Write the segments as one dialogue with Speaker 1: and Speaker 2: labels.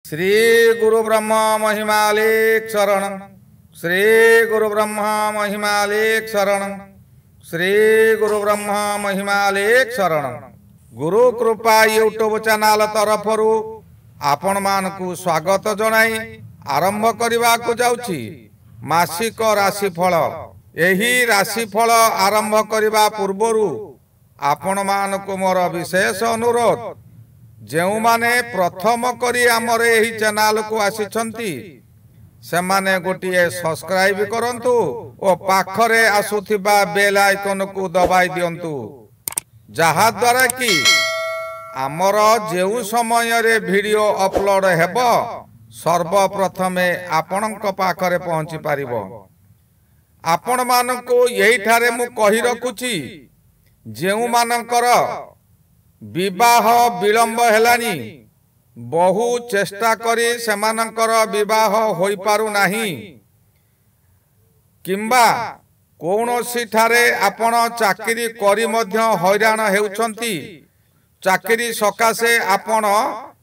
Speaker 1: श्री गुरु ब्रह्मा महिमालेक शरण। श्री गुरु ब्रह्मा महिमालेक शरण। श्री गुरु ब्रह्मा महिमालेक शरण। गुरु कृपा यूट्यूब चैनल तरफरु आपण मानकु स्वागत जनाई आरंभ करने को जाउछि मासिक राशिफल। एही राशिफल आरंभ करने पूर्वरु आपण मानकु मोर विशेष अनुरोध, जेउ माने प्रथम करी आमर एही चैनल को आसीछंती से माने गोटिए सब्सक्राइब करंतु ओ पाखरे आसुथिबा बेल आइकन को दबाई दियंतु, जहा द्वारा कि आमर जेउ समय रे वीडियो अपलोड हेबो सर्वप्रथमे आपणक पाखरे पहुंची पारिबो। आपण मानको एही ठारे मु कहि रखुची, जेउ मानकर विवाह विलंब हेलानी, बहु चेष्टा करी सेमानकर विवाह होई पारु नाही, किंबा कौनसी ठारे आपण चाकरी करी मध्य हैरान हेउछंती, चाकरी सकाशे आपण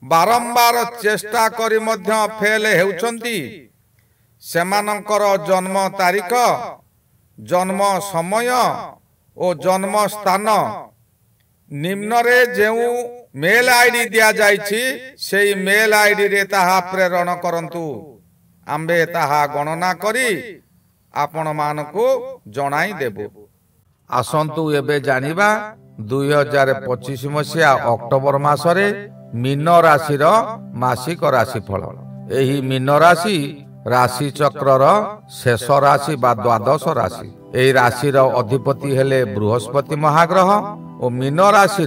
Speaker 1: बारंबार चेष्टा करी मध्य फेल हेउछंती, सेमानकर जन्म तारीख, जन्म समय और जन्म स्थान निम्न रे जेउ मेल आईडी दिया जाइछि सेई मेल आईडी रे ताहा प्रेरण करंतु। आम्बे ताहा गणना करी आपण मानको जणाई देबो। आसंतु एबे जानिबा 2025 मसिया अक्टोबर मासरे मीन राशि रो मासिक राशिफल। एही मीन राशि राशि चक्रर शेष राशि बा द्वादश राशि। एही राशि रो अधिपति हेले बृहस्पति महाग्रह और मीन राशि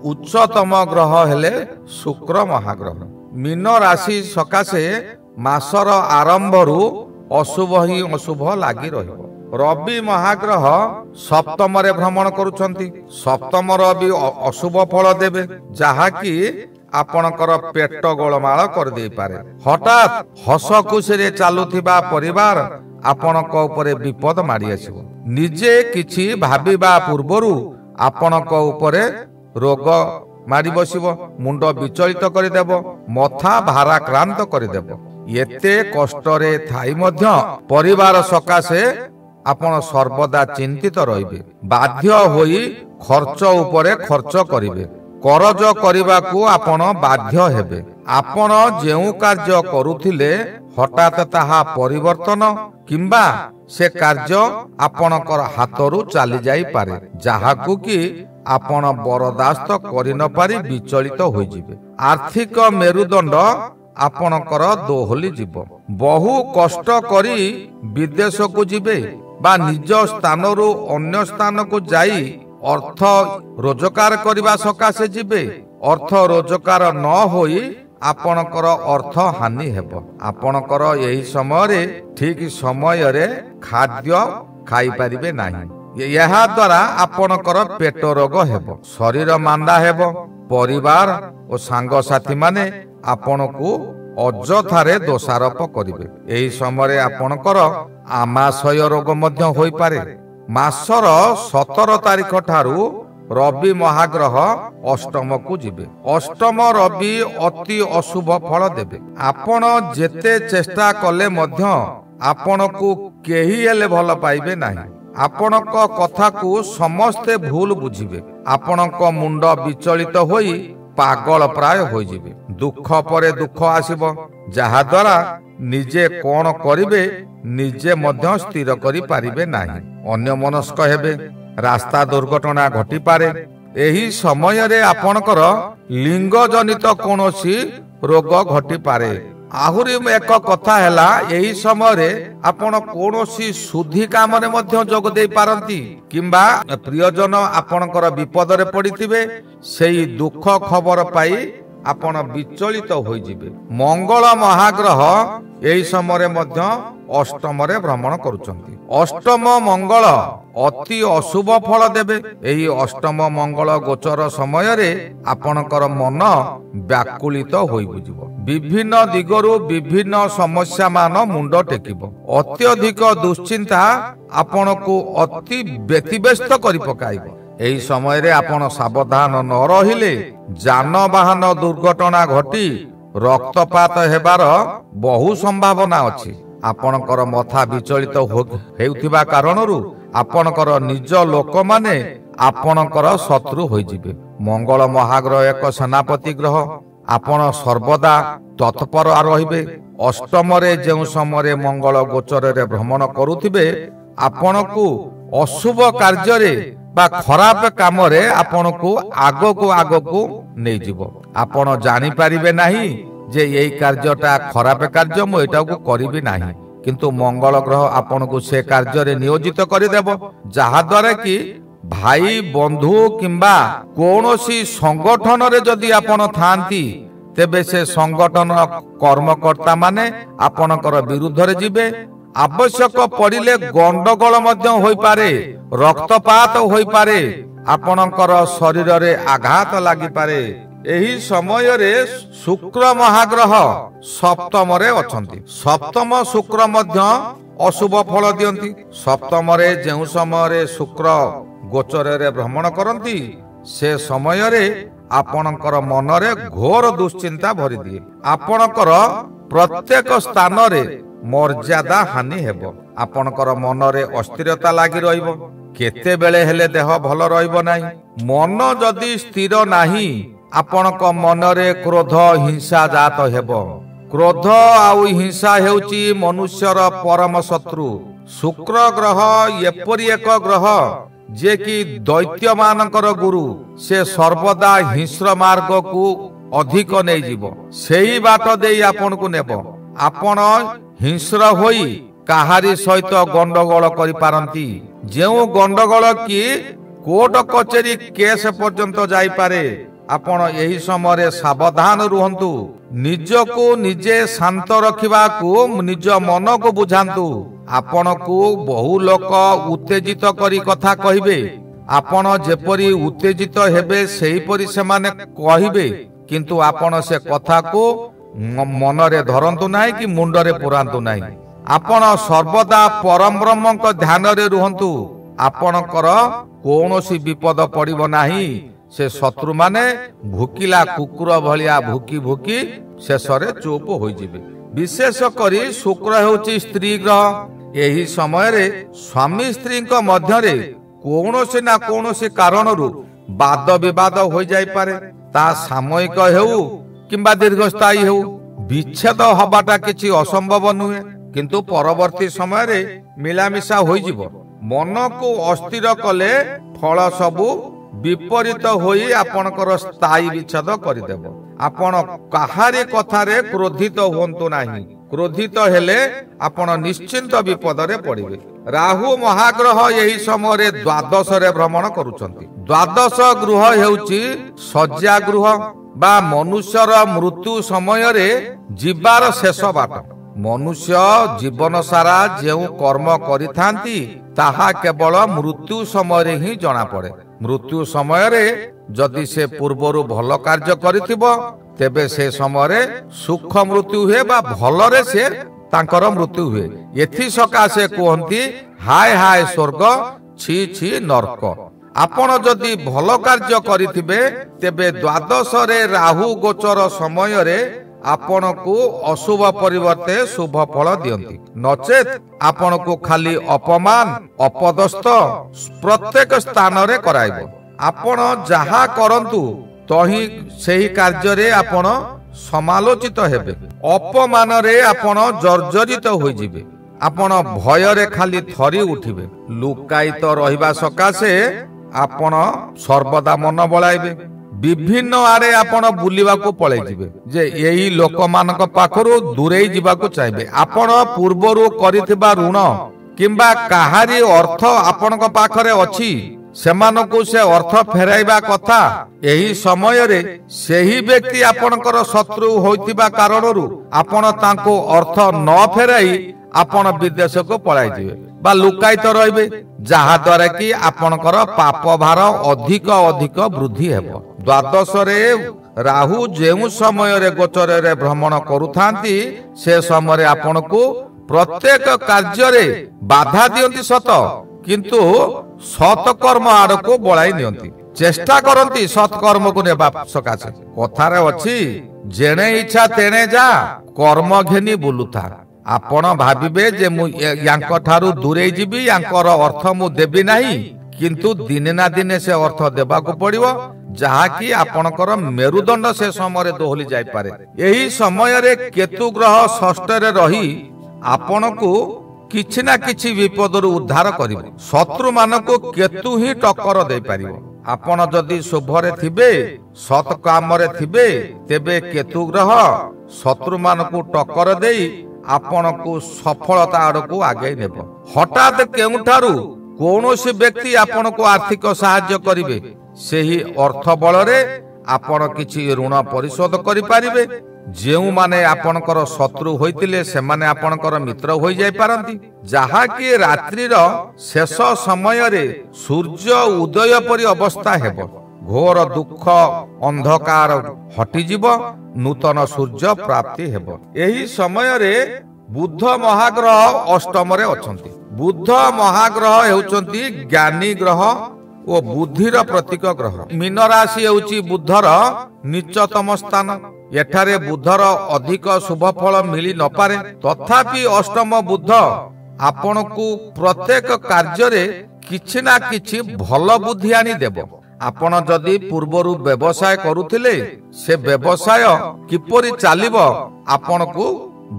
Speaker 1: उच्चतम ग्रह हेले शुक्र महाग्रह। मीन राशि सकाशे मासर आरंभरू अशुभ ही अशुभ लागी रहिबो। रवि महाग्रह सप्तम रे भ्रमण करुछंती। सप्तम रवि अशुभ फल देबे, जहा कि आपणकर पेट गोलमाल कर दे पारे। हठात हस खुशी रे चालुथिबा परिवार आपणक उपरे विपद माडी आसीबो। निजे किछि भाबिबा पूर्वरु आपणक उपरे रोग मारी बसिबो, मुंड विचलित करदेब, मथा भाराक्रांत करदेब। एते कष्टरे थाई मध्य परिवार सकाशे आपण सर्वदा चिंतित रहिबे। बाध्य होई खर्च उपरे खर्च करिवे। करज करिबाकू आपण बाध्य हेबे। आपण जेउ कार्य करुथिले हठात ताहा परिवर्तन किंबा से कार्य आपणकर हाथरू चली जाई पारे, जहाकू कि आपण बरदास्त करि न पारि विचलित होई जिवे। आर्थिक मेरुदंड आपणकर दोहली जीव। बहु कष्ट करी विदेश को जिवे बा निज स्थानरू अन्य स्थान को जाई अर्थ रोजगार करबा सकाशे जिवे। अर्थ रोजगार न होई आपणकर अर्थ हानि हेबो। आपणकर एही समय रे ठीक समय रे खाद्य खाई परिबे नाही। यहा द्वारा आपणकर पेट रोग हेबो, शरीर मांदा हेबो। परिवार और सांग साथी माने आपणकू अजथारे दोषारोप करिवे। एही समय रे आपणकर आमाशय रोग मध्य होई पारे। मासर 17 तारिख ठारू रवि महाग्रह अष्टम को जिबे। अष्टम रवि अति अशुभ फल देबे। आपण जेते चेष्टा कले मध्य आपणकू केही हेले भल पाइबे नाही। आपणक कथा को समस्ते भूल बुझिबे। आपणक मुंड विचलित होई पागल प्राय होई जिबे। दुख परे दुख आसीबो, जहा द्वारा निजे कोन करिवे निजे मध्य स्थिर करि पारिबे नाही। अन्य मनस्क हेबे। रास्ता दुर्घटना घटी पारे। एही समय रे आपणकर लिंग जनित कोनोसी रोग घटी पारे। आहुरी एक कथा हैला, एही समय रे आपण कोनोसी शुद्धि काम रे मध्य जोग दे पारंती, किंबा प्रियजन आपणकर विपद रे पड़िथिबे। सेही दुख खबर पाई आपण विचलित होई जिवे। मंगल महाग्रह एही समय रे मध्य अष्टम रे भ्रमण करुचंती। अष्टम मंगल अति अशुभ फल देबे। एही अष्टम मंगल गोचर समय रे आपणकर मन व्याकुलित होई बुझिबो। विभिन्न दिगरु विभिन्न समस्या मान मुंड टेकिबो। अत्यधिक दुश्चिंता आपणकू अति व्यतिव्यस्त करि पकाइबो। एही समय रे आपण सावधान न रहिले जान बाहन दुर्घटना घटी रक्तपात हेबार बहु संभावना अछि। आपणकर मथा विचलित हेउथिबा कारणरू आपणकर निज लोक माने आपणकर शत्रु होइजिबे। मंगल महाग्रह एक सेनापति ग्रह। आपण सर्वदा तत्पर रहिबे। अष्टमरे जेउ समय मंगल गोचर रे भ्रमण करुथिबे आपणकू अशुभ कार्य बा खराब काम रे आपणकू आगकू नहीं जीवो। आपण जानि परिबे नाही जे यही कार्यटा खराब कार्य मु एटा को करिबि नाही, किंतु मंगल ग्रह आपणकू से कार्य रे नियोजित करिदेब, जहा द्वारा कि भाई बंधु किंबा कौनसी संगठन रे जदि आपण थांती तेबे से संगठन कर्मकर्ता माने आपणकर विरुद्ध रे जिबे। आवश्यक पड़िले गंडगोल मध्य होई पारे, रक्तपात होई पारे, आपणकर शरीर रे आघात लागि पारे। एही समय रे शुक्र महाग्रह सप्तम रे अछंती। सप्तम शुक्र मध्य अशुभ फल दियंती। सप्तम रे जेउ समय रे शुक्र गोचर रे भ्रमण करंती से समय रे आपणकर मन रे घोर दुश्चिंता भरी दिए। आपणकर प्रत्येक स्थान रे मर्यादा हानि हेबो। आपणकर मन रे अस्थिरता लागि रहिबो। केते बेले हेले देह भल रहिबो नाही। मन जदि स्थिर नाही आपणक मन रे क्रोध हिंसा जात हेबो। क्रोध आउ हिंसा हेउची मनुष्यर परम शत्रु। शुक्र ग्रह एपरि एक ग्रह जे कि दैत्य मानकर गुरु। से सर्वदा हिंस्र मार्ग को अधिक नै जीवो। सेही बाट देई आपन को नेबो। आपण हिंस्र होई काहारी सहित गंडगोल करि पारंती। जेउ गंडगोल की कोर्ट कचेरी केस पर्यंत जाई पारे। आपण यही समय सावधान रुहंतु। निजको निजे शांत रखिबा को निज मन को बुझांतु। आपण को बहु लोक उत्तेजित करी कथा कहिबे। आपण जेपरी उत्तेजित हेबे सेही परी से माने कहिबे, किंतु आपण से कथा को मन रे धरंतु नाही कि मुंड रे पुरांतु नाही। आपण सर्वदा परम ब्रह्म को ध्यान रे रुहंतु। आपणकर कोनोसी विपद पड़िबो नाही। से शत्रु माने भूकिला कुकुर भलिया भूकी भूकी शेषरे चुप होई जिबे। विशेष करी शुक्र हेउची स्त्री ग्रह। एही समय रे स्वामी स्त्री को मध्य रे कोनोसी ना कोनोसी कारणरू वाद विवाद होई जाई पारे। ता सामयिक हेउ किंबा दीर्घस्थायी हेउ विच्छेद हबाटा किछि असंभव नुहे, किंतु परवर्ती समय रे मिलामिशा होई जिवो। मन को अस्थिर कले फल सबु विपरीत होई आपणकर स्थायी विच्छेद करिदेब। आपण काहारी कथारे क्रोधित होंतु नाही। क्रोधित हेले आपण निश्चिंत विपद रे पड़िबे। राहु महाग्रह यही समय रे द्वादश रे भ्रमण करूछंती। द्वादश गृह हेउची शज्या गृह बा मनुष्यर मृत्यु समय रे जीवार शेष बाट। मनुष्य जीवन सारा जेउ कर्म करिथांती ताहा केवल मृत्यु समय रे ही जणा पड़े। मृत्यु समय रे जदि से पूर्वरु भल कार्य करिथिबो तेबे से समय रे सुख मृत्यु हुए बा भल रे से तांकर मृत्यु हुए। एथि सकाशे कहंती हाय हाय स्वर्ग छी छी नरक। आपण जदि भल कार्य करिथिबे तेबे द्वादश रे राहु गोचर समय रे आपण को अशुभ परिवर्ते शुभ फल दियंती। नचेत आपण को खाली अपमान अपदस्थ प्रत्येक स्थान रे कराइबो। आपण जहा करंतु तही सेही कार्य रे आपण समालोचित हेबे। अपमान रे आपण जर्जरित होई जिबे। आपण भय रे खाली थरी उठिबे। लुकायित रहिबा सकाशे आपण सर्वदा मन बळाइबे। विभिन्न आड़े आपण बुलिबा को पळै जिबे जे एही लोक मानक पाखरु दूरेई जिबा को चाहबे। आपण पूर्वरु करिथिबा ऋण किंबा काहारी अर्थ आपणक पाखरे अछि सेमानकु से अर्थ फेराइबा कथा। एही समय रे सेही व्यक्ति आपणकर शत्रु होइतिबा कारणरू आपण तांको अर्थ न फेराई आपण विदेश को पळाइ जिबे बा लुकायित रहिबे, जहा द्वारा कि आपणकर पाप भार अधिक अधिक वृद्धि हेबो। द्वादश रे राहु जेउ समय रे गोचर रे भ्रमण करुथांती से समय रे आपण को प्रत्येक कार्य रे बाधा दियंती सत, किंतु सत्कर्म आड़ को बळाई नियंती। चेष्टा करंती सत्कर्म को नेबा सकाशे। कथारे अछि जेणे इच्छा तेणे जा कर्म घेनी बुलुथा आपण भाबिबे जे मु यांक ठारू दूरे जीवी यांकर अर्थ मु देबी नाही किंतु दिने ना दिने से अर्थ देबा को पड़िवो जहा कि आपणकर मेरुदंड से समय दोहली जाय पारे। एही समय रे केतु ग्रह षष्ठ रे रही आपण को किछि ना किछि विपद उद्धार करिवो। शत्रु मानको केतु ही टक्कर दे पारिवो। आपण जदि शुभरे थिबे सत काम रे थिबे तेबे केतु ग्रह शत्रु मानको टक्कर देई आपण को सफलता आड़को आगे नेब। हठात केउठारू कौनसी व्यक्ति आपण को आर्थिक सहाय्य करिवे सेही अर्थ बल रे आपण किछि ऋण परिशोध करि पारिबे। जेउ माने आपणकर शत्रु होइतिले से माने आपणकर मित्र होई जाय पारंती। जहा कि रात्रि रो शेष समय रे सूर्य उदय परि अवस्था हेबो। घोर दुख अंधकार हटि जीव नूतन सूर्य प्राप्ति हेबो। एही समय रे बुध महाग्रह अष्टम रे अछंती। बुध महाग्रह हेउचंती ज्ञानी ग्रह ओ बुद्धिर प्रतीक ग्रह। मीन राशि हेउची बुधर नीचतम स्थान। एठारे बुधर अधिक शुभ फल मिली न पारे तथापि अष्टम बुध आपण को प्रत्येक कार्य रे किछि ना किछि भल बुद्धि आनी देबो। आपण जदि पूर्वरु व्यवसाय करुथिले से व्यवसाय किपरि चालिबो आपण को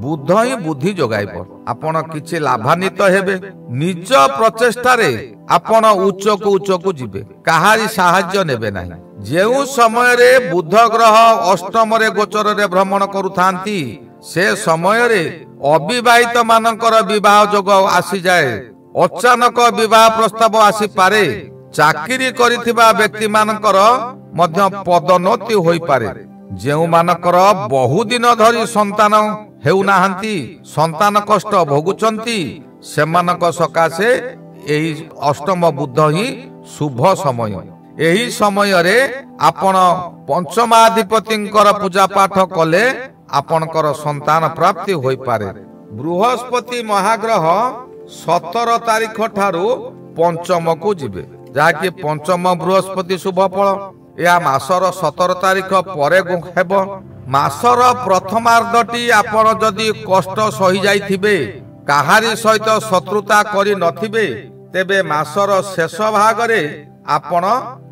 Speaker 1: बुध ही बुद्धि जोगाइबो। आपण किछि लाभान्वित हेबे। निज प्रचेष्टा रे आपण उच्च को जिबे काहारी सहाय्य नेबे नाही। जेउ समय रे बुध ग्रह अष्टम रे गोचर रे भ्रमण करुथांती से समय रे अविवाहित मानकर विवाह जोग आसी जाए। अचानक विवाह प्रस्ताव आसी पारे। चाकरी करिथिबा व्यक्ति मानकर मध्य पदोन्नति होई पारे। जेउ मानकर बहुदिन धरी संतान हेउनाहांती संतान कष्ट भोगुचंती सेमानक सकाशे एही अष्टम बुध ही शुभ समय। एही समय रे आपण पंचमाधिपतिंकर पूजा पाठ कले आपणकर संतान प्राप्ति होई पारे। बृहस्पति महाग्रह 17 तारिख ठारू पंचम को जिबे जाकि पंचम बृहस्पति शुभ फल। या मासर 17 तारिख परे हेब। मासर प्रथमार्धटी आपण जदि कष्ट सही जाइथिबे काहारी सहित शत्रुता करि नथिबे तेबे मासर शेष भाग रे आपण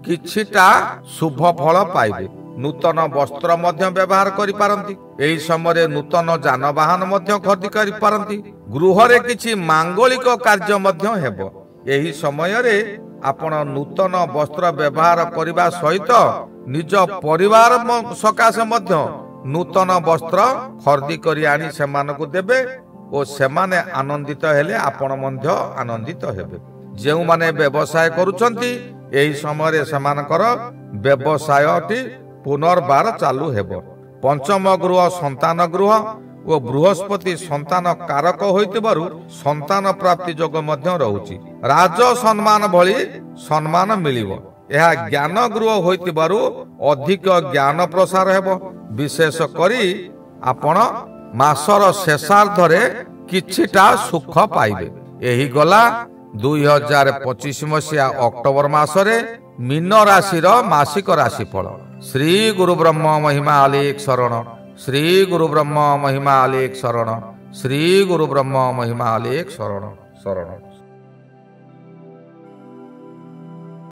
Speaker 1: किछिटा शुभ फल पाइबे। नूतन वस्त्र मध्य व्यवहार करि पारंती। एही समय नूतन जानवाहन मध्य खरीद करि पारंती। गृह रे किछि मांगलिक कार्य मध्य हेबो। एही समय रे आपण नूतन वस्त्र व्यवहार करिबा सहित निज परिवार सकाशे मध्य नूतन वस्त्र खरीदी करि आनी सेमानकु देबे ओ सेमाने आनंदित हेले आपण मध्य आनंदित हेबे। जेउ माने व्यवसाय करूछंती एही समय रे सेमानकर व्यवसायटी पुनर्बार चालू हेबो। पंचम गृह संतान गृह ओ बृहस्पति संतान कारक होइतिबारु संतान प्राप्ति योग मध्य रहुची। राज सम्मान भली सम्मान मिलिबो। यह ज्ञान गृह होइतिबारु अधिक ज्ञान प्रसार हेबो। विशेष करी आपण मासर शेषार्ध रे किछिटा सुख पाइबे। एही गला 2025 मसिया अक्टोबर मासरे मीन राशि रो मासिक राशिफल। श्री गुरु ब्रह्म महिमा अलेख शरण। श्री गुरु ब्रह्म महिमा अलेख शरण। श्री गुरु ब्रह्म महिमा अलेख शरण शरण।